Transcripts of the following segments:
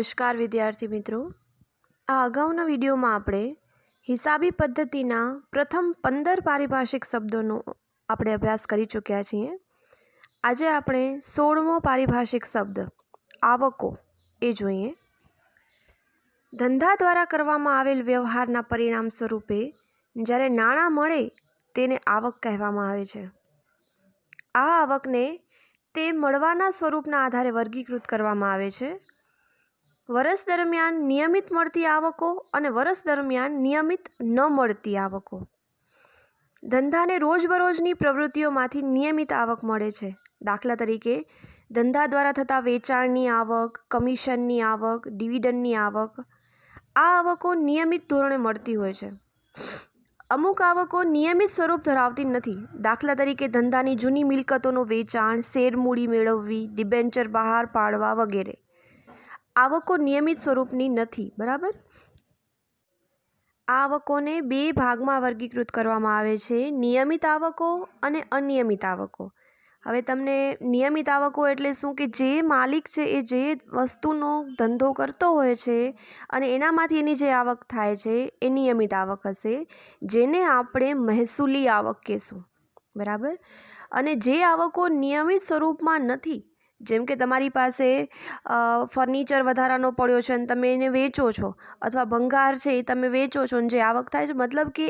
નમસ્કાર વિદ્યાર્થી મિત્રો। આ અગાઉના વિડીયોમાં આપણે હિસાબી પદ્ધતિના પ્રથમ 15 પારિભાષિક શબ્દોનો આપણે અભ્યાસ કરી ચૂક્યા છીએ। આજે આપણે 16મો પારિભાષિક શબ્દ આવકો એ જોઈએ। ધંધા દ્વારા કરવામાં આવેલ વ્યવહારના પરિણામ સ્વરૂપે જ્યારે નાણાં મળે તેને આવક કહેવામાં આવે છે। આ આવકને તે મળવાના સ્વરૂપના આધારે વર્ગીકૃત કરવામાં આવે છે। વર્ષ દરમિયાન નિયમિત મળતી આવકો અને વર્ષ દરમિયાન નિયમિત ન મળતી આવકો। ધંધાને રોજબરોજની પ્રવૃત્તિઓમાંથી નિયમિત આવક મળે છે। દાખલા તરીકે ધંધા દ્વારા થતા વેચાણની આવક, કમિશનની આવક, ડિવિડન્ડની આવક। આ આવકો નિયમિત ધોરણે મળતી હોય છે। અમુક આવકો નિયમિત સ્વરૂપ ધરાવતી નથી। દાખલા તરીકે ધંધાની જૂની મિલકતોનું વેચાણ, શેરમૂડી મેળવવી, ડિબેન્ચર બહાર પાડવા વગેરે। આવકો નિયમિત સ્વરૂપની નથી, બરાબર। આ આવકોને બે ભાગમાં વર્ગીકૃત કરવામાં આવે છે, નિયમિત આવકો અને અનિયમિત આવકો। હવે તમને નિયમિત આવકો એટલે શું કે જે માલિક છે એ જે વસ્તુનો ધંધો કરતો હોય છે અને એનામાંથી એની જે આવક થાય છે એ નિયમિત આવક હશે, જેને આપણે મહેસૂલી આવક કહેશું, બરાબર। અને જે આવકો નિયમિત સ્વરૂપમાં નથી, જેમ કે તમારી પાસે ફર્નિચર વધારાનો પડ્યો છે અને તમે એને વેચો છો, અથવા ભંગાર છે એ તમે વેચો છો અને જે આવક થાય છે, મતલબ કે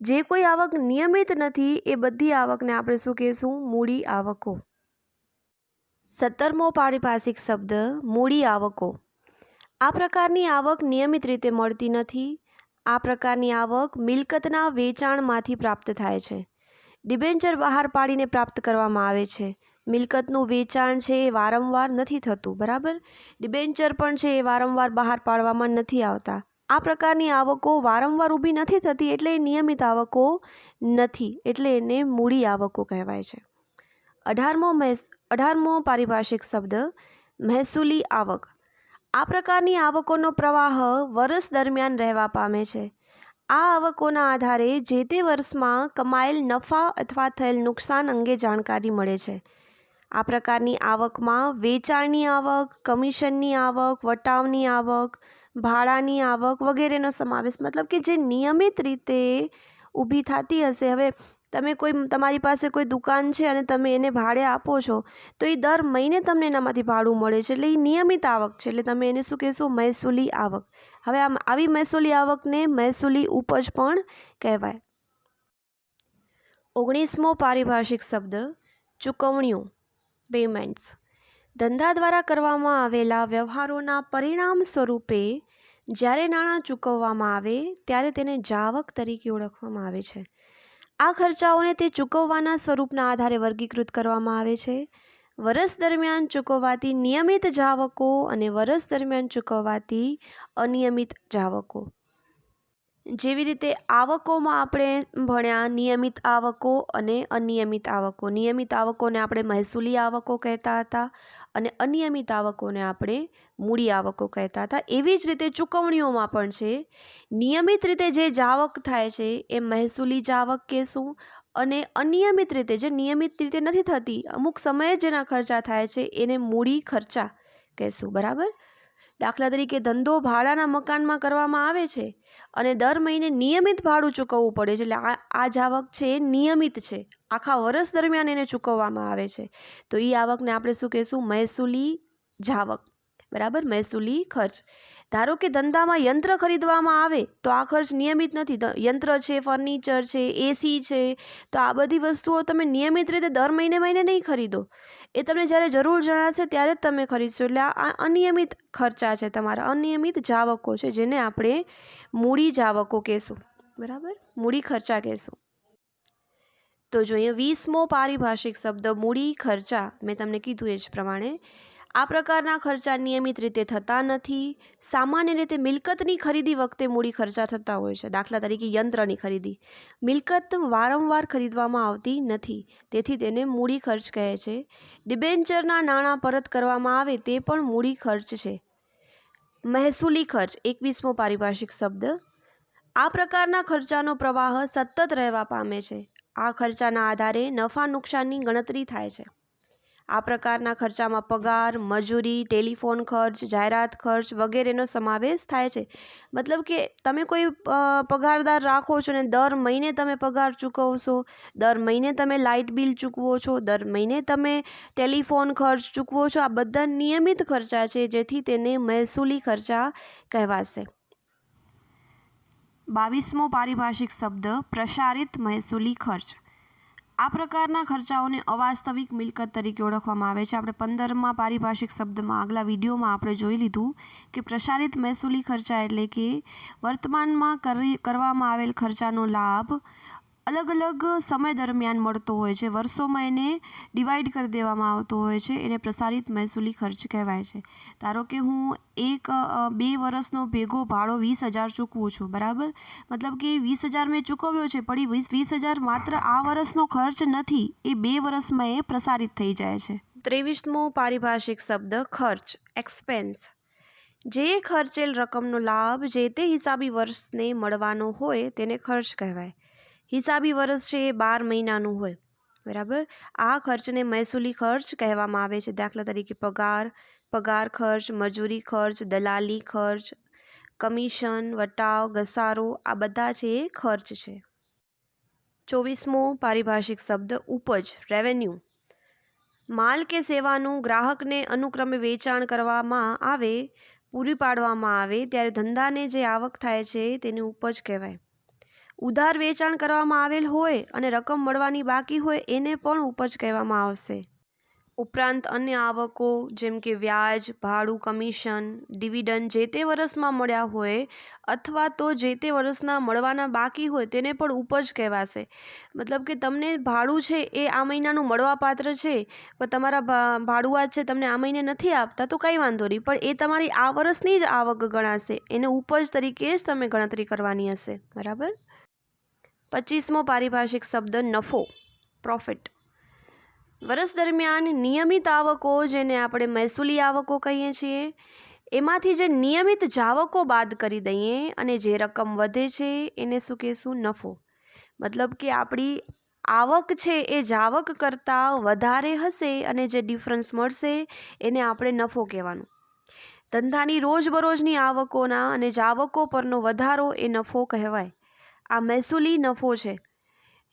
જે કોઈ આવક નિયમિત નથી એ બધી આવકને આપણે શું કહેશું? મૂડી આવકો। 17મો પારિભાષિક શબ્દ મૂડી આવકો। આ પ્રકારની આવક નિયમિત રીતે મળતી નથી। આ પ્રકારની આવક મિલકતના વેચાણમાંથી પ્રાપ્ત થાય છે। ડિબેન્ચર બહાર પાડીને પ્રાપ્ત કરવામાં આવે છે। મિલકતનું વેચાણ છે એ વારંવાર નથી થતું, બરાબર। ડિબેન્ચર પણ છે એ વારંવાર બહાર પાડવામાં નથી આવતા। આ પ્રકારની આવકો વારંવાર ઊભી નથી થતી એટલે એ નિયમિત આવકો નથી, એટલે એને મૂડી આવકો કહેવાય છે। 18મો પારિભાષિક શબ્દ મહેસૂલી આવક। આ પ્રકારની આવકોનો પ્રવાહ વર્ષ દરમિયાન રહેવા પામે છે। આ આવકોના આધારે જે તે વર્ષમાં કમાયેલ નફા અથવા થયેલ નુકસાન અંગે જાણકારી મળે છે। આ પ્રકારની આવકમાં વેચાણની આવક, કમિશનની આવક, વટાવની આવક, ભાડાની આવક વગેરેનો સમાવેશ, મતલબ કે જે નિયમિત રીતે ઊભી થતી હશે। હવે તમારી પાસે કોઈ દુકાન છે અને તમે એને ભાડે આપો છો તો એ દર મહિને તમને એનામાંથી ભાડું મળે છે, એટલે એ નિયમિત આવક છે, એટલે તમે એને શું કહેશો? મહેસૂલી આવક। હવે આવી મહેસૂલી આવકને મહેસૂલી ઉપજ પણ કહેવાય। 19મો પારિભાષિક શબ્દ ચૂકવણીઓ, પેમેન્ટ્સ। ધંધા દ્વારા કરવામાં આવેલા વ્યવહારોના પરિણામ સ્વરૂપે જ્યારે નાણાં ચૂકવવામાં આવે ત્યારે તેને જાવક તરીકે ઓળખવામાં આવે છે। આ ખર્ચાઓને તે ચૂકવવાના સ્વરૂપના આધારે વર્ગીકૃત કરવામાં આવે છે। વર્ષ દરમિયાન ચૂકવવાતી નિયમિત જાવકો અને વર્ષ દરમિયાન ચૂકવવાતી અનિયમિત જાવકો। જેવી રીતે આવકોમાં આપણે ભણ્યા નિયમિત આવકો અને અનિયમિત આવકો। નિયમિત આવકોને આપણે મહેસૂલી આવકો કહેતા હતા અને અનિયમિત આવકોને આપણે મૂડી આવકો કહેતા હતા। એવી જ રીતે ચૂકવણીઓમાં પણ છે, નિયમિત રીતે જે જાવક થાય છે એ મહેસૂલી જાવક કહેશું, અને અનિયમિત રીતે જે નિયમિત રીતે નથી થતી, અમુક સમયે જેના ખર્ચા થાય છે એને મૂડી ખર્ચા કહેશું, બરાબર। દાખલા તરીકે ધંધો ભાડાના મકાનમાં કરવામાં આવે છે અને દર મહિને નિયમિત ભાડું ચૂકવવું પડે છે, એટલે આ જાવક છે એ નિયમિત છે, આખા વર્ષ દરમિયાન એને ચૂકવવામાં આવે છે, તો એ આવકને આપણે શું કહેશું? મહેસૂલી જાવક, બરાબર, મહેસૂલી ખર્ચ। ધારો કે ધંધામાં યંત્ર ખરીદવામાં આવે તો આ ખર્ચ નિયમિત નથી। યંત્ર છે, ફર્નિચર છે, એસી છે, તો આ બધી વસ્તુઓ તમે નિયમિત રીતે દર મહિને નહીં ખરીદો, એ તમને જ્યારે જરૂર જણાશે ત્યારે જ તમે ખરીદશો, એટલે આ અનિયમિત ખર્ચા છે, તમારા અનિયમિત જાવકો છે, જેને આપણે મૂડી જાવકો કહેશું, બરાબર, મૂડી ખર્ચા કહેશું। તો જોઈએ 20મો પારિભાષિક શબ્દ મૂડી ખર્ચા। મેં તમને કીધું એ જ પ્રમાણે આ પ્રકારના ખર્ચા નિયમિત રીતે થતા નથી। સામાન્ય રીતે મિલકતની ખરીદી વખતે મૂડી ખર્ચા થતા હોય છે। દાખલા તરીકે યંત્રની ખરીદી, મિલકત વારંવાર ખરીદવામાં આવતી નથી, તેથી તેને મૂડી ખર્ચ કહે છે। ડિબેન્ચરના નાણાં પરત કરવામાં આવે તે પણ મૂડી ખર્ચ છે। મહેસૂલી ખર્ચ 21મો પારિભાષિક શબ્દ। આ પ્રકારના ખર્ચાનો પ્રવાહ સતત રહેવા પામે છે। આ ખર્ચાના આધારે નફા નુકસાનની ગણતરી થાય છે। આ પ્રકારના ખર્ચામાં પગાર, મજૂરી, ટેલિફોન ખર્ચ, જાહેરાત ખર્ચ વગેરેનો સમાવેશ થાય છે. મતલબ કે તમે કોઈ પગારદાર રાખો છો ને દર મહિને તમે પગાર ચૂકવશો, દર મહિને તમે લાઇટ બિલ ચૂકવો છો, દર મહિને તમે ટેલિફોન ખર્ચ ચૂકવો છો. આ બધા નિયમિત ખર્ચા છે, જેથી તેને મહેસૂલી ખર્ચા કહેવાશે. 22મો પારિભાષિક શબ્દ પ્રસારિત મહેસૂલી ખર્ચ. આ પ્રકારના ખર્ચાઓને અવાસ્તવિક મિલકત તરીકે ઓળખવામાં આવે છે. આપણે 15મા પારિભાષિક શબ્દમાં આગલા વિડીયોમાં આપણે જોઈ લીધું કે પ્રસારિત મહેસૂલી ખર્ચા એટલે કે વર્તમાનમાં કરવામાં આવેલ ખર્ચાનો લાભ અલગ અલગ સમય દરમિયાન મળતો હોય છે. વર્ષોમાં એને ડિવાઈડ કરી દેવામાં આવતો હોય છે. એને પ્રસારિત મહેસૂલી ખર્ચ કહેવાય છે. ધારો કે હું 2 વર્ષનો ભેગો ભાડો 20,000 ચૂકવું છું, બરાબર. મતલબ કે 20,000 મેં ચૂકવ્યો છે, પણ 20,000 માત્ર આ વર્ષનો ખર્ચ નથી, એ 2 વર્ષમાં એ પ્રસારિત થઈ જાય છે. 23મો પારિભાષિક શબ્દ ખર્ચ, એક્સપેન્સ. જે ખર્ચેલ રકમનો લાભ જે તે હિસાબી વર્ષને મળવાનો હોય તેને ખર્ચ કહેવાય. હિસાબી વર્ષ છે એ 12 મહિનાનું હોય, બરાબર. આ ખર્ચને મહેસૂલી ખર્ચ કહેવામાં આવે છે. દાખલા તરીકે પગાર ખર્ચ, મજૂરી ખર્ચ, દલાલી ખર્ચ, કમિશન, વટાવ, ઘસારો, આ બધા છે એ ખર્ચ છે. 24મો પારિભાષિક શબ્દ ઉપજ, રેવન્યુ. માલ કે સેવાનું ગ્રાહકને અનુક્રમે વેચાણ કરવામાં આવે, પૂરી પાડવામાં આવે ત્યારે ધંધાને જે આવક થાય છે તેને ઉપજ કહેવાય. ઉધાર વેચાણ કરવામાં આવેલ હોય અને રકમ મળવાની બાકી હોય એને પણ ઉપજ કહેવામાં આવશે. ઉપરાંત અન્ય આવકો જેમ કે વ્યાજ, ભાડું, કમિશન, ડિવિડન્ડ જે તે વર્ષમાં મળ્યા હોય અથવા તો જે તે વર્ષના મળવાના બાકી હોય તેને પણ ઉપજ કહેવાશે. મતલબ કે તમને ભાડું છે એ આ મહિનાનું મળવાપાત્ર છે, પણ તમારા ભાડુઆત છે તમને આ મહિને નથી આપતા તો કંઈ વાંધો નહીં, પણ એ તમારી આ વર્ષની જ આવક ગણાશે. એને ઉપજ તરીકે જ તમે ગણતરી કરવાની હશે, બરાબર. 25મો પારિભાષિક શબ્દ નફો, પ્રોફિટ. વર્ષ દરમિયાન નિયમિત આવકો જેને આપણે મહેસૂલી આવકો કહીએ છીએ, એમાંથી જે નિયમિત જાવકો બાદ કરી દઈએ અને જે રકમ વધે છે એને શું કહેશું? નફો. મતલબ કે આપણી આવક છે એ જાવક કરતાં વધારે હશે અને જે ડિફરન્સ મળશે એને આપણે નફો કહેવાનું. ધંધાની રોજબરોજની આવકોના અને જાવકો પરનો વધારો એ નફો કહેવાય. આ મહેસૂલી નફો છે.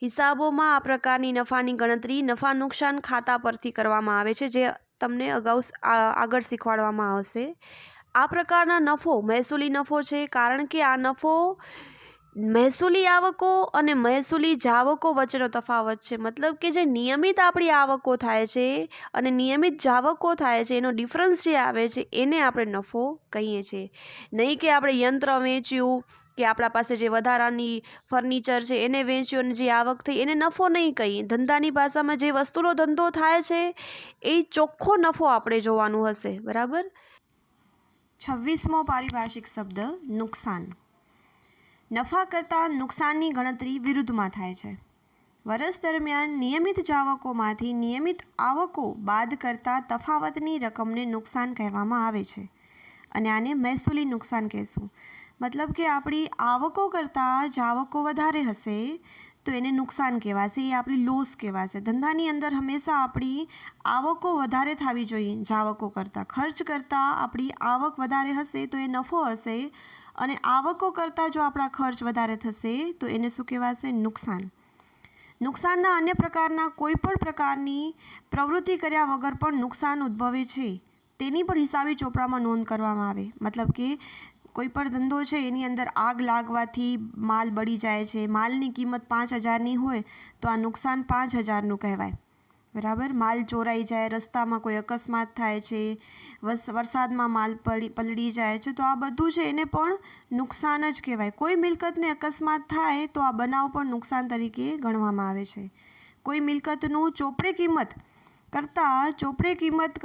હિસાબોમાં આ પ્રકારની નફાની ગણતરી નફા નુકસાન ખાતા પરથી કરવામાં આવે છે, જે તમને આગળ શીખવાડવામાં આવશે. આ પ્રકારના નફો મહેસૂલી નફો છે, કારણ કે આ નફો મહેસૂલી આવકો અને મહેસૂલી જાવકો વચ્ચેનો તફાવત છે. મતલબ કે જે નિયમિત આપણી આવકો થાય છે અને નિયમિત જાવકો થાય છે એનો ડિફરન્સ જે આવે છે એને આપણે નફો કહીએ છીએ. નહીં કે આપણે યંત્ર વેચ્યું કે આપણા પાસે જે વધારાની ફર્નિચર છે એને વેચ્યું અને જે આવક થઈ એને નફો નહીં કહીએ. ધંધાની ભાષામાં જે વસ્તુનો ધંધો થાય છે એ ચોખ્ખો નફો આપણે જોવાનું હશે, બરાબર. 26મો પારિભાષિક શબ્દ નુકસાન. નફા કરતાં નુકસાનની ગણતરી વિરુદ્ધમાં થાય છે. વર્ષ દરમિયાન નિયમિત જાવકોમાંથી નિયમિત આવકો બાદ કરતાં તફાવતની રકમને નુકસાન કહેવામાં આવે છે અને આને મહેસૂલી નુકસાન કહેશું. મતલબ કે આપણી આવકો કરતાં જાવકો વધારે હશે તો એને નુકસાન કહેવાશે, એ આપણી લોસ કહેવાશે. ધંધાની અંદર હંમેશા આપણી આવકો વધારે થવી જોઈએ જાવકો કરતાં. ખર્ચ કરતાં આપણી આવક વધારે હશે તો એ નફો હશે, અને આવકો કરતાં જો આપણા ખર્ચ વધારે થશે તો એને શું કહેવાશે? નુકસાન. નુકસાનના અન્ય પ્રકારના કોઈ પણ પ્રકારની પ્રવૃત્તિ કર્યા વગર પણ નુકસાન ઉદ્ભવે છે તેની પણ હિસાબી ચોપડામાં નોંધ કરવામાં આવે. મતલબ કે કોઈ પણ ધંધો છે એની અંદર આગ લાગવાથી માલ બળી જાય છે, માલની કિંમત 5,000ની હોય તો આ નુકસાન 5,000નું કહેવાય, બરાબર. માલ ચોરાઈ જાય, રસ્તામાં કોઈ અકસ્માત થાય છે, વરસાદમાં માલ પલળી જાય છે, તો આ બધું છે એને પણ નુકસાન જ કહેવાય. કોઈ મિલકતને અકસ્માત થાય તો આ બનાવ પણ નુકસાન તરીકે ગણવામાં આવે છે. કોઈ મિલકતનું ચોપડે કિંમત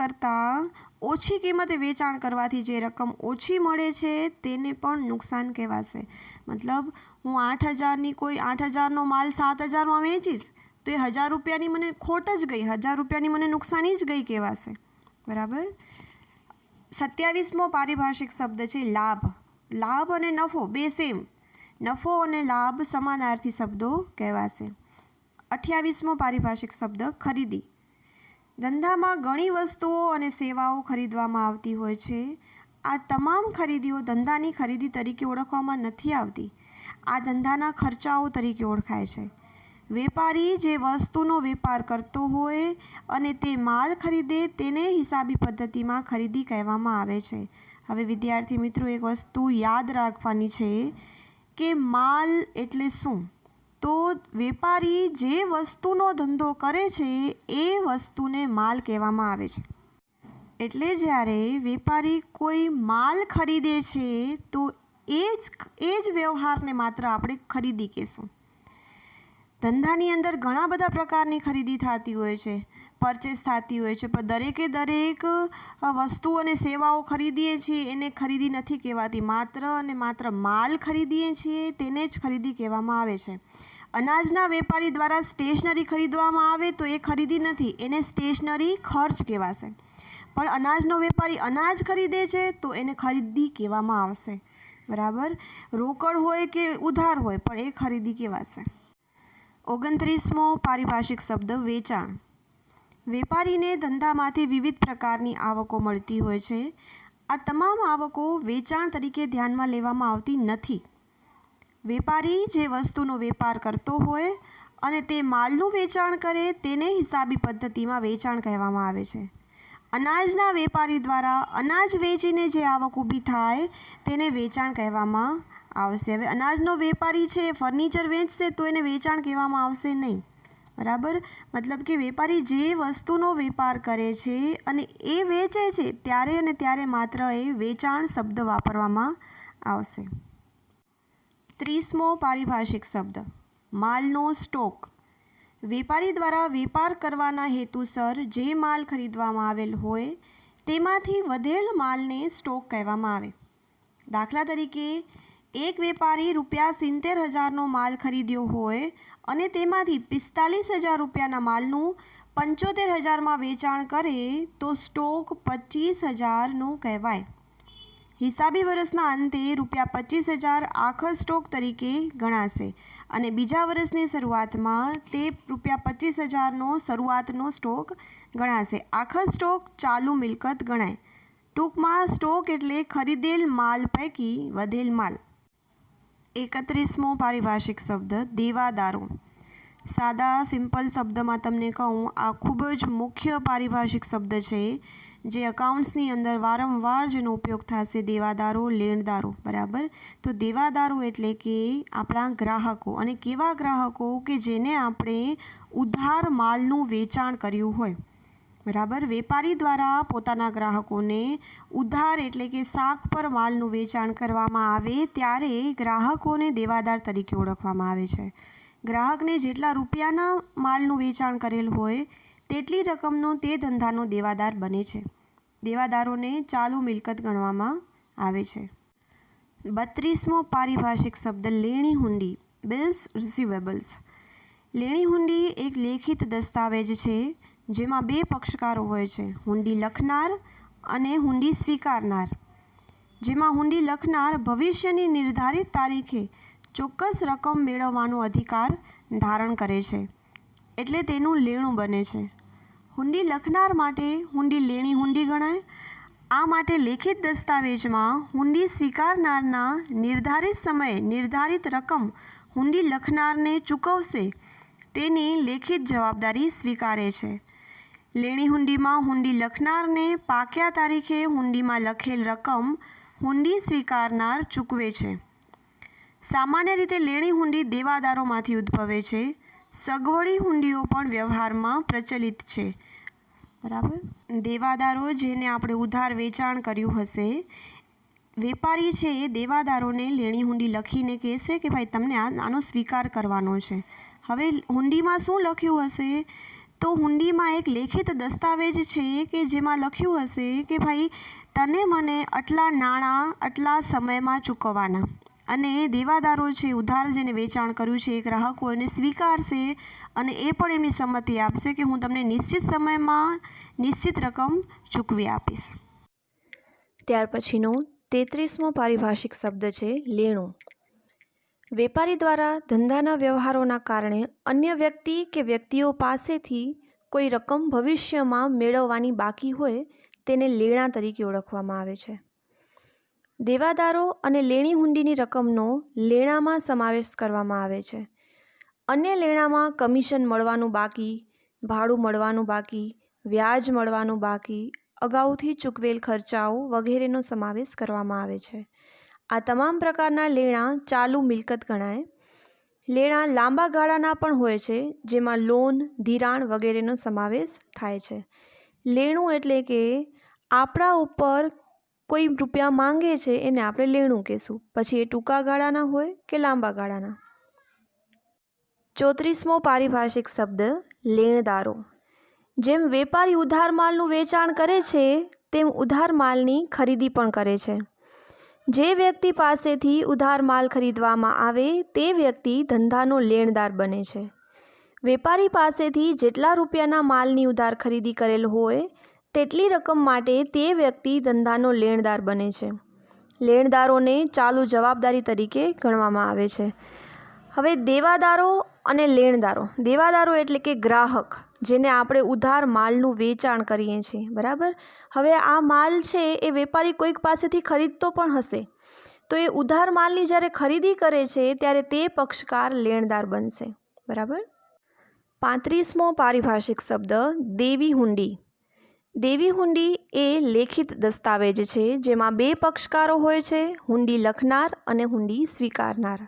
કરતાં ઓછી કિંમતે વેચાણ કરવાથી જે રકમ ઓછી મળે છે તેને પણ નુકસાન કહેવાશે. મતલબ હું 8,000નો માલ 7,000માં વેચીશ તો એ 1,000 રૂપિયાની મને ખોટ જ ગઈ, 1,000 રૂપિયાની મને નુકસાની જ ગઈ કહેવાશે, બરાબર. 27મો પારિભાષિક શબ્દ છે લાભ. લાભ અને નફો બે સેમ. નફો અને લાભ સમાનાર્થી શબ્દો કહેવાશે. 28મો પારિભાષિક શબ્દ ખરીદી. ધંધામાં ઘણી વસ્તુઓ અને સેવાઓ ખરીદવામાં આવતી હોય છે. આ તમામ ખરીદીઓ ધંધાની ખરીદી તરીકે ઓળખવામાં નથી આવતી. આ ધંધાના ખર્ચાઓ તરીકે ઓળખાય છે. વેપારી જે વસ્તુનો વેપાર કરતો હોય અને તે માલ ખરીદે તેને હિસાબી પદ્ધતિમાં ખરીદી કહેવામાં આવે છે. હવે વિદ્યાર્થી મિત્રો, એક વસ્તુ યાદ રાખવાની છે કે માલ એટલે શું? તો વેપારી જે વસ્તુનો ધંધો કરે છે એ વસ્તુને માલ કહેવામાં આવે છે. એટલે જ્યારે વેપારી કોઈ માલ ખરીદે છે તો એ જ વ્યવહારને માત્ર આપણે ખરીદી કહેશું. ધંધાની અંદર ઘણા બધા પ્રકારની ખરીદી થતી હોય છે, પરચેસ થતી હોય છે, પણ દરેકે દરેક વસ્તુ અને સેવાઓ ખરીદીએ છીએ એને ખરીદી નથી કહેવાતી. માત્ર અને માત્ર માલ ખરીદીએ છીએ તેને જ ખરીદી કહેવામાં આવે છે. અનાજના વેપારી દ્વારા સ્ટેશનરી ખરીદવામાં આવે તો એ ખરીદી નથી, એને સ્ટેશનરી ખર્ચ કહેવાશે. પણ અનાજનો વેપારી અનાજ ખરીદે છે તો એને ખરીદી કહેવામાં આવશે. બરાબર? રોકડ હોય કે ઉધાર હોય પણ એ ખરીદી કહેવાશે. 29મો પારિભાષિક શબ્દ વેચાણ. વેપારીને ધંધામાંથી વિવિધ પ્રકારની આવકો મળતી હોય છે. આ તમામ આવકો વેચાણ તરીકે ધ્યાનમાં લેવામાં આવતી નથી. વેપારી જે વસ્તુનો વેપાર કરતો હોય અને તે માલનું વેચાણ કરે તેને હિસાબી પદ્ધતિમાં વેચાણ કહેવામાં આવે છે. અનાજના વેપારી દ્વારા અનાજ વેચીને જે આવક ઊભી થાય તેને વેચાણ કહેવામાં આવશે. હવે અનાજનો વેપારી છે ફર્નિચર વેચશે તો એને વેચાણ કહેવામાં આવશે નહીં. બરાબર? મતલબ કે વેપારી જે વસ્તુનો વેપાર કરે છે અને એ વેચે છે ત્યારે અને ત્યારે માત્ર એ વેચાણ શબ્દ વાપરવામાં આવશે. 30મો પારિભાષિક શબ્દ માલનો સ્ટોક. વેપારી દ્વારા વેપાર કરવાના હેતુસર જે માલ ખરીદવામાં આવેલ હોય તેમાંથી વધેલ માલને સ્ટોક કહેવામાં આવે. દાખલા તરીકે એક વેપારી ₹70,000નો માલ ખરીદ્યો હોય અને તેમાંથી 45,000 રૂપિયાના માલનું 75,000માં વેચાણ કરે તો સ્ટોક 25,000નો કહેવાય. હિસાબી વર્ષના અંતે ₹25,000 આખા સ્ટોક તરીકે ગણાશે અને બીજા વર્ષની શરૂઆતમાં તે ₹25,000નો શરૂઆતનો સ્ટોક ગણાશે. આખા સ્ટોક ચાલુ મિલકત ગણાય. ટૂંકમાં સ્ટોક એટલે ખરીદેલ માલ પૈકી વધેલ માલ. 31મો પારિભાષિક શબ્દ દેવાદારો. સાદા સિમ્પલ શબ્દમાં તમને કહું, આ ખૂબ જ મુખ્ય પારિભાષિક શબ્દ છે જે અકાઉન્ટ્સની અંદર વારંવાર જેનો ઉપયોગ થશે. દેવાદારો, લેણદારો. બરાબર? તો દેવાદારો એટલે કે આપણા ગ્રાહકો. અને કેવા ગ્રાહકો? કે જેને આપણે ઉધાર માલનું વેચાણ કર્યું હોય. બરાબર? વેપારી દ્વારા પોતાના ગ્રાહકોને ઉધાર એટલે કે શાક પર માલનું વેચાણ કરવામાં આવે ત્યારે ગ્રાહકોને દેવાદાર તરીકે ઓળખવામાં આવે છે. ગ્રાહકને જેટલા રૂપિયાના માલનું વેચાણ કરેલ હોય તેટલી રકમનો તે ધંધાનો દેવાદાર બને છે. દેવાદારોને ચાલુ મિલકત ગણવામાં આવે છે. 32મો પારિભાષિક શબ્દ લેણી હુંડી. Bills receivables. લેણી હુંડી એક લેખિત દસ્તાવેજ છે જેમાં બે પક્ષકારો હોય છે, હુંડી લખનાર અને હુંડી સ્વીકારનાર. જેમાં હુંડી લખનાર ભવિષ્યની નિર્ધારિત તારીખે ચોક્કસ રકમ મેળવવાનો અધિકાર ધારણ કરે છે એટલે તેનું લેણું બને છે. હુંડી લખનાર માટે હુંડી લેણી હુંડી ગણાય. આ માટે લેખિત દસ્તાવેજમાં હુંડી સ્વીકારનારના નિર્ધારિત સમયે નિર્ધારિત રકમ હુંડી લખનારને ચૂકવશે તેની લેખિત જવાબદારી સ્વીકારે છે. લેણી હુંડીમાં હુંડી લખનારને પાક્યા તારીખે હુંડીમાં લખેલ રકમ હુંડી સ્વીકારનાર ચૂકવે છે. સામાન્ય રીતે લેણી હુંડી દેવાદારોમાંથી ઉદ્ભવે છે. સગવડી હુંડીઓ પણ વ્યવહારમાં પ્રચલિત છે. બરાબર? દેવાદારો જેને આપણે ઉધાર વેચાણ કર્યું હશે, વેપારી છે એ દેવાદારોને લેણી હુંડી લખીને કહેશે કે ભાઈ તમને આનો સ્વીકાર કરવાનો છે. હવે હુંડીમાં શું લખ્યું હશે? તો હુંડીમાં એક લેખિત દસ્તાવેજ છે કે જેમાં લખ્યું હશે કે ભાઈ તને મને આટલા નાણાં આટલા સમયમાં ચૂકવવાના. અને દેવાદારો છે, ઉધાર જેને વેચાણ કર્યું છે એ ગ્રાહકો એને સ્વીકારશે અને એ પણ એમની સંમતિ આપશે કે હું તમને નિશ્ચિત સમયમાં નિશ્ચિત રકમ ચૂકવી આપીશ. ત્યાર પછીનો 33મો પારિભાષિક શબ્દ છે લેણું. વેપારી દ્વારા ધંધાના વ્યવહારોના કારણે અન્ય વ્યક્તિ કે વ્યક્તિઓ પાસેથી કોઈ રકમ ભવિષ્યમાં મેળવવાની બાકી હોય તેને લેણાં તરીકે ઓળખવામાં આવે છે. દેવાદારો અને લેણી હુંડીની રકમનો લેણામાં સમાવેશ કરવામાં આવે છે. અન્ય લેણામાં કમિશન મળવાનું બાકી, ભાડું મળવાનું બાકી, વ્યાજ મળવાનું બાકી, અગાઉથી ચૂકવેલ ખર્ચાઓ વગેરેનો સમાવેશ કરવામાં આવે છે. આ તમામ પ્રકારના લેણાં ચાલુ મિલકત ગણાય. લેણાં લાંબા ગાળાના પણ હોય છે, જેમાં લોન, ધિરાણ વગેરેનો સમાવેશ થાય છે. લેણું એટલે કે આપણા ઉપર કોઈ રૂપિયા માંગે છે એને આપણે લેણું કહેશું. પછી એ ટૂંકા ગાળાના હોય કે લાંબા ગાળાના. 34મો પારિભાષિક શબ્દ લેણદારો. જેમ વેપારી ઉધાર માલનું વેચાણ કરે છે તેમ ઉધાર માલની ખરીદી પણ કરે છે. જે વ્યક્તિ પાસેથી ઉધાર માલ ખરીદવામાં આવે તે વ્યક્તિ ધંધાનો લેણદાર બને છે. વેપારી પાસેથી જેટલા રૂપિયાના માલની ઉધાર ખરીદી કરેલ હોય તેટલી રકમ માટે તે વ્યક્તિ ધંધાનો લેણદાર બને છે. લેણદારોને ચાલુ જવાબદારી તરીકે ગણવામાં આવે છે. હવે દેવાદારો અને લેણદારો. દેવાદારો એટલે કે ગ્રાહક, જેને આપણે ઉધાર માલનું વેચાણ કરીએ છીએ, બરાબર. હવે આ માલ છે એ વેપારી કોઈક પાસેથી ખરીદતો પણ હશે, તો એ ઉધાર માલની જ્યારે ખરીદી કરે છે ત્યારે તે પક્ષકાર લેણદાર બનશે, બરાબર. 35મો પારિભાષિક શબ્દ દેવી હુંડી. દેવી હુંડી એ લેખિત દસ્તાવેજ છે જેમાં બે પક્ષકારો હોય છે, હુંડી લખનાર અને હુંડી સ્વીકારનાર.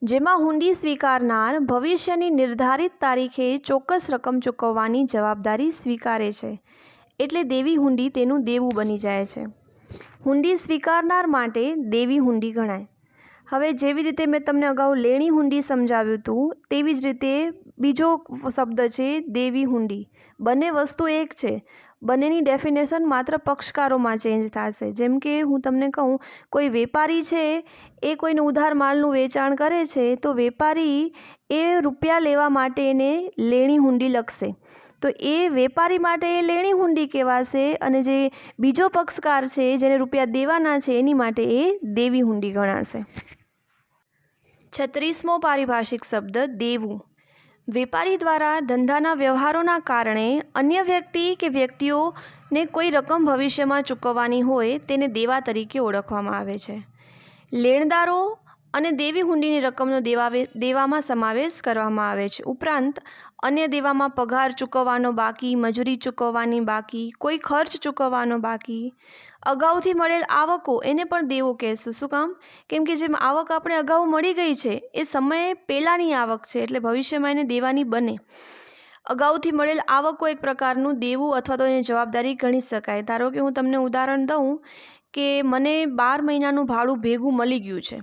જેમાં હુંડી સ્વીકારનાર ભવિષ્યની નિર્ધારિત તારીખે ચોક્કસ રકમ ચૂકવવાની જવાબદારી સ્વીકારે છે, એટલે દેવી હુંડી તેનું દેવું બની જાય છે. હુંડી સ્વીકારનાર માટે દેવી હુંડી ગણાય. હવે જેવી રીતે મેં તમને અગાઉ લેણી હુંડી સમજાવ્યું હતું તેવી જ રીતે બીજો શબ્દ છે દેવી હુંડી. બંને વસ્તુ એક છે, બંનેની ડેફિનેશન માત્ર પક્ષકારોમાં ચેન્જ થશે. જેમ કે હું તમને કહું, કોઈ વેપારી છે એ કોઈને ઉધાર માલનું વેચાણ કરે છે તો વેપારી એ રૂપિયા લેવા માટે એને લેણી હુંડી લખશે, તો એ વેપારી માટે એ લેણી હુંડી કહેવાશે, અને જે બીજો પક્ષકાર છે જેને રૂપિયા દેવાના છે એની માટે એ દેવી હુંડી ગણાશે. 36મો પારિભાષિક શબ્દ દેવું. વેપારી દ્વારા ધંધાના વ્યવહારોના કારણે અન્ય વ્યક્તિ કે વ્યક્તિઓને કોઈ રકમ ભવિષ્યમાં ચૂકવવાની હોય તેને દેવા તરીકે ઓળખવામાં આવે છે. લેણદારો અને દેવી હુંડીની રકમનો દેવામાં સમાવેશ કરવામાં આવે છે. ઉપરાંત અન્ય દેવામાં પગાર ચૂકવવાનો બાકી, મજૂરી ચૂકવવાની બાકી, કોઈ ખર્ચ ચૂકવવાનો બાકી, અગાઉથી મળેલ આવકો એને પણ દેવો કહેશું. શું કામ? કેમ કે જેમ આવક આપણે અગાઉ મળી ગઈ છે એ સમયે પહેલાંની આવક છે એટલે ભવિષ્યમાં એને દેવાની બને. અગાઉથી મળેલ આવકો એક પ્રકારનું દેવું અથવા તો એની જવાબદારી ગણી શકાય. ધારો કે હું તમને ઉદાહરણ દઉં કે મને 12 મહિનાનું ભાડું ભેગું મળી ગયું છે,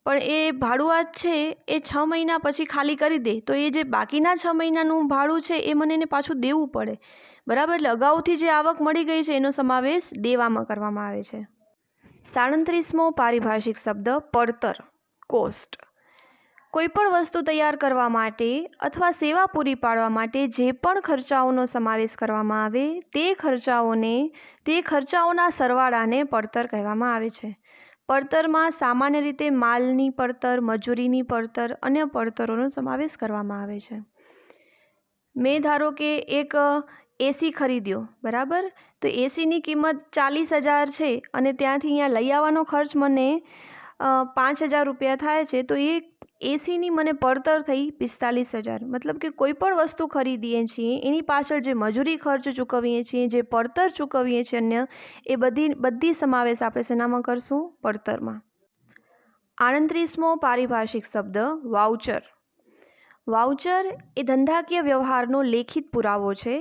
પણ એ ભાડુઆત છે એ 6 મહિના પછી ખાલી કરી દે, તો એ જે બાકીના 6 મહિનાનું ભાડું છે એ મને એને પાછું દેવું પડે, બરાબર. એટલે અગાઉથી જે આવક મળી ગઈ છે એનો સમાવેશ દેવામાં કરવામાં આવે છે. 37મો પારિભાષિક શબ્દ પડતર, કોસ્ટ. કોઈપણ વસ્તુ તૈયાર કરવા માટે અથવા સેવા પૂરી પાડવા માટે જે પણ ખર્ચાઓનો સમાવેશ કરવામાં આવે તે ખર્ચાઓના સરવાળાને પડતર કહેવામાં આવે છે. પડતરમાં સામાન્ય રીતે માલની પડતર, મજૂરીની પડતર, અન્ય પડતરોનો સમાવેશ કરવામાં આવે છે. મેં ધારો કે એક એસી ખરીદ્યો, બરાબર, તો એસીની કિંમત 40,000 છે અને ત્યાંથી અહીંયા લઈ આવવાનો ખર્ચ મને 5,000 રૂપિયા થાય છે, તો એ એસીની મને પડતર થઈ 45,000. મતલબ કે કોઈ પણ વસ્તુ ખરીદીએ છીએ એની પાછળ જે મજૂરી ખર્ચ ચૂકવીએ છીએ, જે પડતર ચૂકવીએ છીએ અન્ય, એ બધી સમાવેશ આપણે શેનામાં કરશું? પડતરમાં. 38મો પારિભાષિક શબ્દ વાઉચર. વાઉચર એ ધંધાકીય વ્યવહારનો લેખિત પુરાવો છે.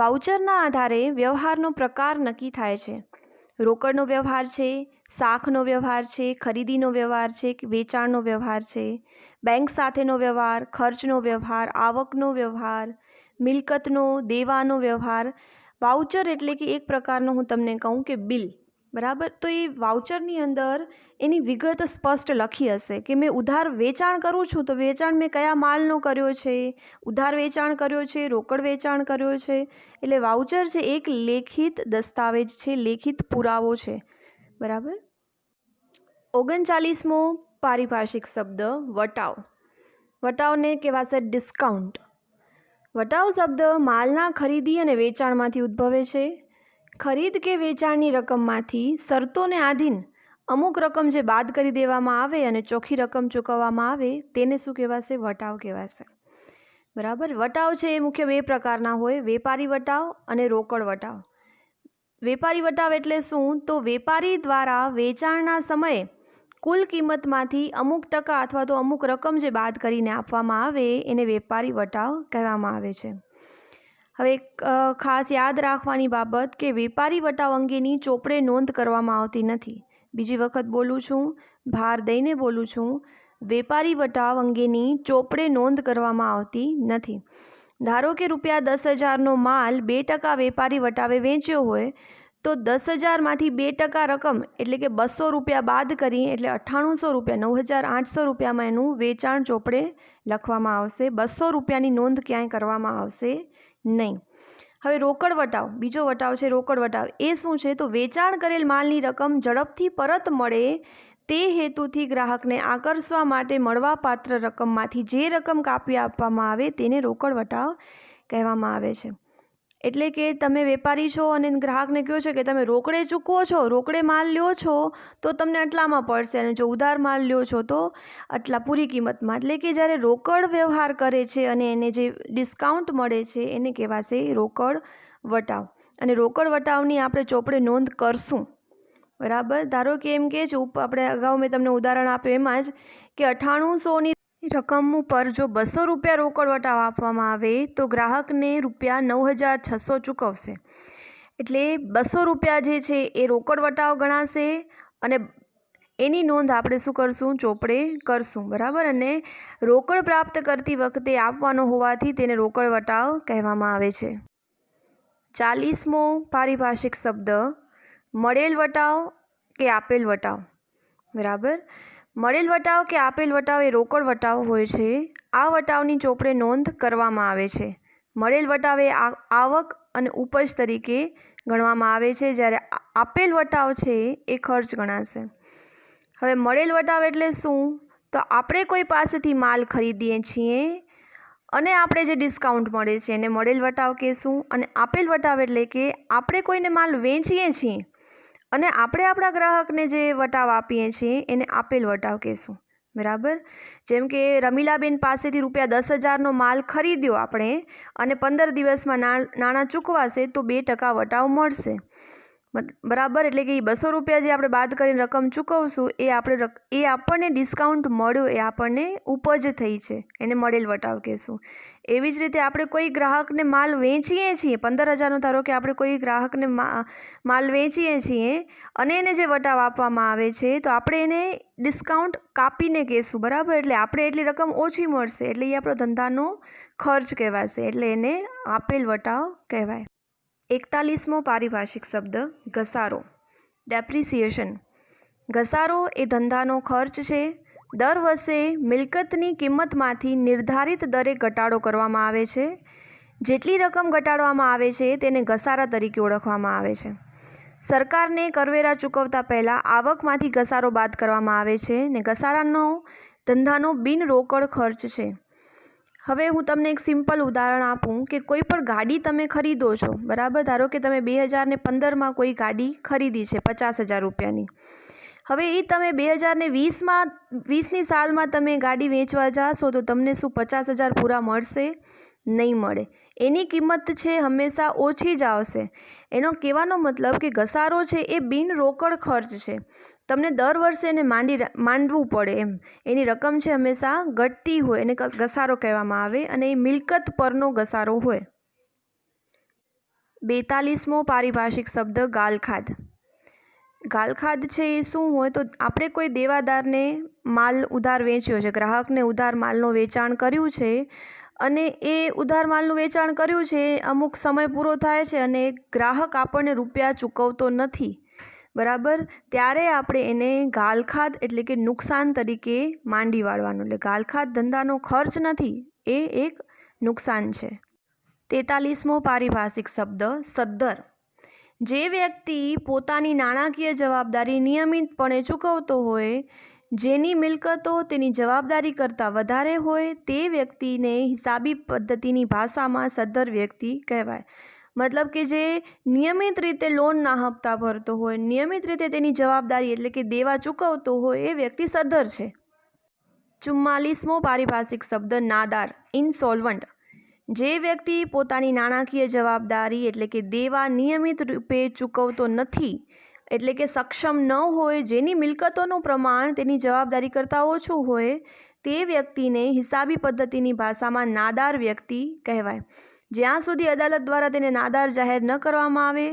વાઉચરના આધારે વ્યવહારનો પ્રકાર નક્કી થાય છે. રોકડનો વ્યવહાર છે, શાખનો વ્યવહાર છે, ખરીદીનો વ્યવહાર છે, વેચાણનો વ્યવહાર છે, બેંક સાથેનો વ્યવહાર, ખર્ચનો વ્યવહાર, આવકનો વ્યવહાર, મિલકતનો, દેવાનો વ્યવહાર. વાઉચર એટલે કે એક પ્રકારનો હું તમને કહું કે બિલ, બરાબર. તો એ વાઉચરની અંદર એની વિગત સ્પષ્ટ લખી હશે કે મેં ઉધાર વેચાણ કરું છું તો વેચાણ મેં કયા માલનો કર્યો છે, ઉધાર વેચાણ કર્યો છે, રોકડ વેચાણ કર્યો છે. એટલે વાઉચર છે એક લેખિત દસ્તાવેજ છે, લેખિત પુરાવો છે, બરાબર. 39મો પારિભાષિક શબ્દ વટાવ. વટાવને કહેવાશે ડિસ્કાઉન્ટ. વટાવ શબ્દ માલના ખરીદી અને વેચાણમાંથી ઉદ્ભવે છે. ખરીદ કે વેચાણની રકમમાંથી શરતોને આધીન અમુક રકમ જે બાદ કરી દેવામાં આવે અને ચોખ્ખી રકમ ચૂકવવામાં આવે તેને શું કહેવાશે? વટાવ કહેવાશે. બરાબર. વટાવ છે એ મુખ્ય બે પ્રકારના હોય, વેપારી વટાવ અને રોકડ વટાવ. વેપારી વટાવ એટલે શું? તો વેપારી દ્વારા વેચાણના સમયે કુલ કિંમતમાંથી અમુક ટકા અથવા તો અમુક રકમ જે બાદ કરીને આપવામાં આવે એને વેપારી વટાવ કહેવામાં આવે છે. હવે ખાસ યાદ રાખવાની બાબત કે વેપારી વટાવ અંગેની ચોપડે નોંધ કરવામાં આવતી નથી. બીજી વખત બોલું છું, ભાર દઈને બોલું છું, વેપારી વટાવ અંગેની ચોપડે નોંધ કરવામાં આવતી નથી. ધારો કે ₹10,000નો માલ 2% વેપારી વટાવે વેચ્યો હોય તો 10,000માંથી 2% રકમ એટલે કે ₹200 બાદ કરી એટલે ₹9800, ₹9,800 એનું વેચાણ ચોપડે લખવામાં આવશે. ₹200ની નોંધ ક્યાંય કરવામાં આવશે નહીં. હવે રોકડ વટાવ, બીજો વટાવ છે રોકડ વટાવ. એ શું છે? તો વેચાણ કરેલ માલની રકમ ઝડપથી પરત મળે તે હેતુથી ગ્રાહકને આકર્ષવા માટે મળવાપાત્ર રકમમાંથી જે રકમ કાપી આપવામાં આવે તેને રોકડ વટાવ કહેવામાં આવે છે. એટલે કે તમે વેપારી છો અને ગ્રાહકને કહો છો કે તમે રોકડે ચૂકવો છો, રોકડે માલ લ્યો છો તો તમને આટલામાં પડશે અને જો ઉધાર માલ લ્યો છો તો આટલા પૂરી કિંમતમાં. એટલે કે જ્યારે રોકડ વ્યવહાર કરે છે અને એને જે ડિસ્કાઉન્ટ મળે છે એને કહેવાશે રોકડ વટાવ. અને રોકડ વટાવની આપણે ચોપડે નોંધ કરશું. બરાબર. ધારો કે એમ કે છે, આપણે અગાઉ મેં તમને ઉદાહરણ આપ્યું એમાં જ કે 9800ની રકમ ઉપર જો ₹200 રોકડ વટાવ આપવામાં આવે તો ગ્રાહકને ₹9,600 ચૂકવશે. એટલે ₹200 જે છે એ રોકડ વટાવ ગણાશે અને એની નોંધ આપણે શું કરશું? ચોપડે કરશું. બરાબર. અને રોકડ પ્રાપ્ત કરતી વખતે આપવાનો હોવાથી તેને રોકડ વટાવ કહેવામાં આવે છે. 40મો પારિભાષિક શબ્દ મળેલ વટાવ કે આપેલ વટાવ. બરાબર. મળેલ વટાવ કે આપેલ વટાવ એ રોકડ વટાવ હોય છે. આ વટાવની ચોપડે નોંધ કરવામાં આવે છે. મળેલ વટાવ એ આવક અને ઉપજ તરીકે ગણવામાં આવે છે, જ્યારે આપેલ વટાવ છે એ ખર્ચ ગણાશે. હવે મળેલ વટાવ એટલે શું? તો આપણે કોઈ પાસેથી માલ ખરીદીએ છીએ અને આપણે જે ડિસ્કાઉન્ટ મળે છે એને મળેલ વટાવ કહેશું. અને આપેલ વટાવ એટલે કે આપણે કોઈને માલ વેચીએ છીએ અને આપણે આપણા ગ્રાહકને જે વટાવ આપીએ છીએ એને આપેલ વટાવ કહેશું. બરાબર. જેમ કે રમીલાબેન પાસેથી ₹10,000નો માલ ખરીદ્યો આપણે અને 15 દિવસમાં નાણાં ચૂકવાશે તો 2% વટાવ મળશે. બરાબર. એટલે કે ₹200 જે આપણે બાદ કરીને રકમ ચૂકવશું એ આપણને ડિસ્કાઉન્ટ મળ્યો, એ આપણને ઉપજ થઈ છે, એને મળેલ વટાવ કહેશું. એવી જ રીતે આપણે કોઈ ગ્રાહકને માલ વેચીએ છીએ, 15,000નો ધારો કે આપણે કોઈ ગ્રાહકને માલ વેચીએ છીએ અને એને જે વટાવ આપવામાં આવે છે તો આપણે એને ડિસ્કાઉન્ટ કાપીને કહેશું. બરાબર. એટલે આપણે એટલી રકમ ઓછી મળશે એટલે એ આપણો ધંધાનો ખર્ચ કહેવાશે, એટલે એને આપેલ વટાવ કહેવાય. 41મો પારિભાષિક શબ્દ ઘસારો, ડેપ્રિસિએશન. ઘસારો એ ધંધાનો ખર્ચ છે. દર વર્ષે મિલકતની કિંમતમાંથી નિર્ધારિત દરે ઘટાડો કરવામાં આવે છે. જેટલી રકમ ઘટાડવામાં આવે છે તેને ઘસારા તરીકે ઓળખવામાં આવે છે. સરકારને કરવેરા ચૂકવતા પહેલાં આવકમાંથી ઘસારો બાદ કરવામાં આવે છે ને ઘસારાનો ધંધાનો બિનરોકડ ખર્ચ છે. હવે હું તમને એક સિમ્પલ ઉદાહરણ આપું કે કોઈ પણ ગાડી તમે ખરીદો છો. બરાબર. ધારો કે તમે 2015માં કોઈ ગાડી ખરીદી છે ₹50,000ની. હવે એ તમે 2020ની સાલમાં તમે ગાડી વેચવા જાશો તો તમને શું 50,000 પૂરા મળશે? નહીં મળે. એની કિંમત છે હંમેશા ઓછી જ આવશે. એનો કહેવાનો મતલબ કે ઘસારો છે એ બિનરોકડ ખર્ચ છે. તમને દર વર્ષે એને માંડવું પડે એમ. એની રકમ છે હંમેશા ઘટતી હોય, એને ઘસારો કહેવામાં આવે અને એ મિલકત પરનો ઘસારો હોય. 42મો પારિભાષિક શબ્દ ગાલખાદ. ગાલખાદ છે એ શું હોય? તો આપણે કોઈ દેવાદારને માલ ઉધાર વેચ્યો છે, ગ્રાહકને ઉધાર માલનું વેચાણ કર્યું છે અને એ ઉધાર માલનું વેચાણ કર્યું છે, અમુક સમય પૂરો થાય છે અને ગ્રાહક આપણને રૂપિયા ચૂકવતો નથી. બરાબર. ત્યારે આપણે એને ગાલખાદ એટલે કે નુકસાન તરીકે માંડી વાળવાનું. એટલે ગાલખાદ ધંધાનો ખર્ચ નથી, એ એક નુકસાન છે. 43મો પારિભાષિક શબ્દ સદ્ધર. જે વ્યક્તિ પોતાની નાણાકીય જવાબદારી નિયમિતપણે ચૂકવતો હોય, જેની મિલકતો તેની જવાબદારી કરતાં વધારે હોય તે વ્યક્તિને હિસાબી પદ્ધતિની ભાષામાં સદ્ધર વ્યક્તિ કહેવાય. મતલબ કે જે નિયમિત રીતે લોનના હપ્તા ભરતો હોય, નિયમિત રીતે તેની જવાબદારી એટલે કે દેવા ચૂકવતો હોય એ વ્યક્તિ સદ્ધર છે. 44મો પારિભાષિક શબ્દ નાદાર, ઇનસોલ્વન્ટ. જે વ્યક્તિ પોતાની નાણાકીય જવાબદારી એટલે કે દેવા નિયમિત રૂપે ચૂકવતો નથી એટલે કે સક્ષમ ન હોય, જેની મિલકતોનું પ્રમાણ તેની જવાબદારી કરતાં ઓછું હોય તે વ્યક્તિને હિસાબી પદ્ધતિની ભાષામાં નાદાર વ્યક્તિ કહેવાય. જ્યાં સુધી અદાલત દ્વારા તેને નાદાર જાહેર ન કરવામાં આવે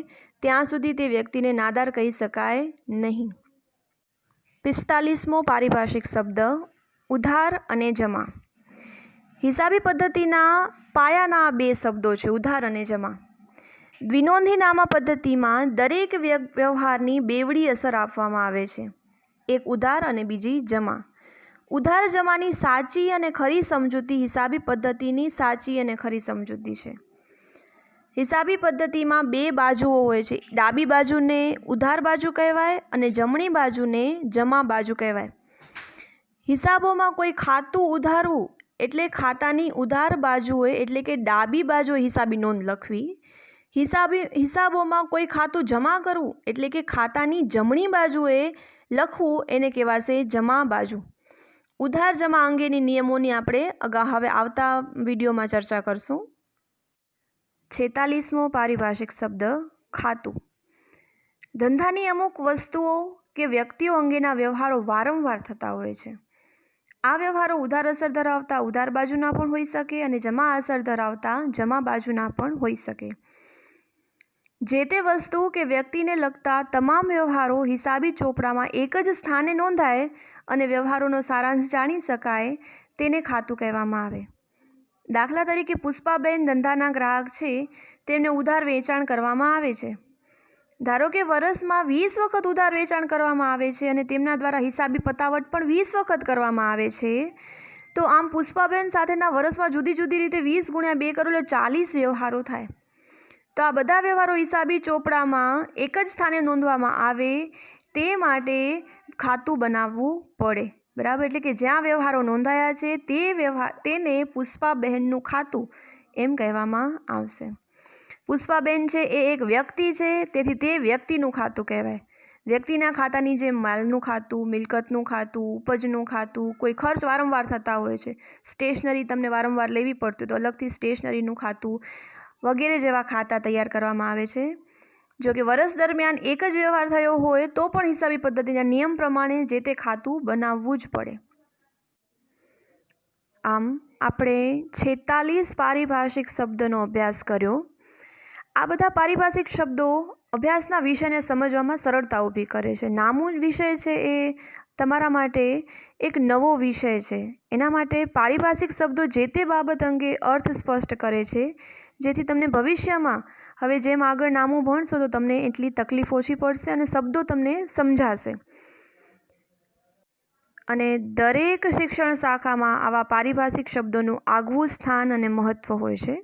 ત્યાં સુધી તે વ્યક્તિને નાદાર કહી શકાય નહીં. 45મો પારિભાષિક શબ્દ ઉધાર અને જમા. હિસાબી પદ્ધતિના પાયાના બે શબ્દો છે, ઉધાર અને જમા. દ્વિનોંધીનામા પદ્ધતિમાં દરેક વ્યવહારની બેવડી અસર આપવામાં આવે છે, એક ઉધાર અને બીજી જમા. ઉધાર જમાની સાચી અને ખરી સમજૂતી હિસાબી પદ્ધતિની સાચી અને ખરી સમજૂતી છે. હિસાબી પદ્ધતિમાં બે બાજુઓ હોય છે, ડાબી બાજુને ઉધાર બાજુ કહેવાય અને જમણી બાજુને જમા બાજુ કહેવાય. હિસાબોમાં કોઈ ખાતું ઉધારવું એટલે ખાતાની ઉધાર બાજુએ એટલે કે ડાબી બાજુએ હિસાબી નોંધ લખવી. હિસાબોમાં કોઈ ખાતું જમા કરવું એટલે કે ખાતાની જમણી બાજુએ લખવું એને કહેવાશે જમા બાજુ. ઉધાર જમા અંગેની નિયમોની આપણે હવે આવતા વિડીયોમાં ચર્ચા કરશું. 46મો પારિભાષિક શબ્દ ખાતું. ધંધાની અમુક વસ્તુઓ કે વ્યક્તિઓ અંગેના વ્યવહારો વારંવાર થતા હોય છે. આ વ્યવહારો ઉધાર અસર ધરાવતા ઉધાર બાજુના પણ હોઈ શકે અને જમા અસર ધરાવતા જમા બાજુના પણ હોઈ શકે. જે તે વસ્તુ કે વ્યક્તિને લગતા તમામ વ્યવહારો હિસાબી ચોપડામાં એક જ સ્થાને નોંધાય અને વ્યવહારોનો સારાંશ જાણી શકાય તેને ખાતું કહેવામાં આવે. દાખલા તરીકે પુષ્પાબેન ધંધાના ગ્રાહક છે, તેમને ઉધાર વેચાણ કરવામાં આવે છે. ધારો કે વર્ષમાં 20 વખત ઉધાર વેચાણ કરવામાં આવે છે અને તેમના દ્વારા હિસાબી પતાવટ પણ 20 વખત કરવામાં આવે છે. તો આમ પુષ્પાબેન સાથેના વર્ષમાં જુદી જુદી રીતે 20 ગુણ્યા 2 કરો એટલે 40 વ્યવહારો થાય. તો આ બધા વ્યવહારો હિસાબી ચોપડામાં એક જ સ્થાને નોંધવામાં આવે તે માટે ખાતું બનાવવું પડે. બરાબર, એટલે કે જ્યાં વ્યવહારો નોંધાયા છે તેને પુષ્પાબહેનનું ખાતું એમ કહેવામાં આવશે. પુષ્પાબેન છે એ એક વ્યક્તિ છે, તેથી તે વ્યક્તિનું ખાતું કહેવાય. વ્યક્તિના ખાતાની જેમ માલનું ખાતું, મિલકતનું ખાતું, ઉપજનું ખાતું, કોઈ ખર્ચ વારંવાર થતા હોય છે, સ્ટેશનરી તમને વારંવાર લેવી પડતી તો અલગથી સ્ટેશનરીનું ખાતું વગેરે જેવા ખાતા તૈયાર કરવામાં આવે છે. જો કે વર્ષ દરમિયાન એક જ વ્યવહાર થયો હોય તો પણ હિસાબી પદ્ધતિના નિયમ પ્રમાણે જે તે ખાતું બનાવવું જ પડે. આમ આપણે 46 પારિભાષિક શબ્દનો અભ્યાસ કર્યો. આ બધા પારિભાષિક શબ્દો અભ્યાસના વિષયને સમજવામાં સરળતા ઊભી કરે છે. નામું વિષય છે એ તમારા માટે એક નવો વિષય છે. એના માટે પારિભાષિક શબ્દો જે તે બાબત અંગે અર્થ સ્પષ્ટ કરે છે, જેથી તમને ભવિષ્યમાં હવે જેમ આગળ નામું ભણશો તો તમને એટલી તકલીફ ઓછી પડશે અને શબ્દો તમને સમજાશે. અને દરેક શિક્ષણ શાખામાં આવા પારિભાષિક શબ્દોનું આગવું સ્થાન અને મહત્ત્વ હોય છે.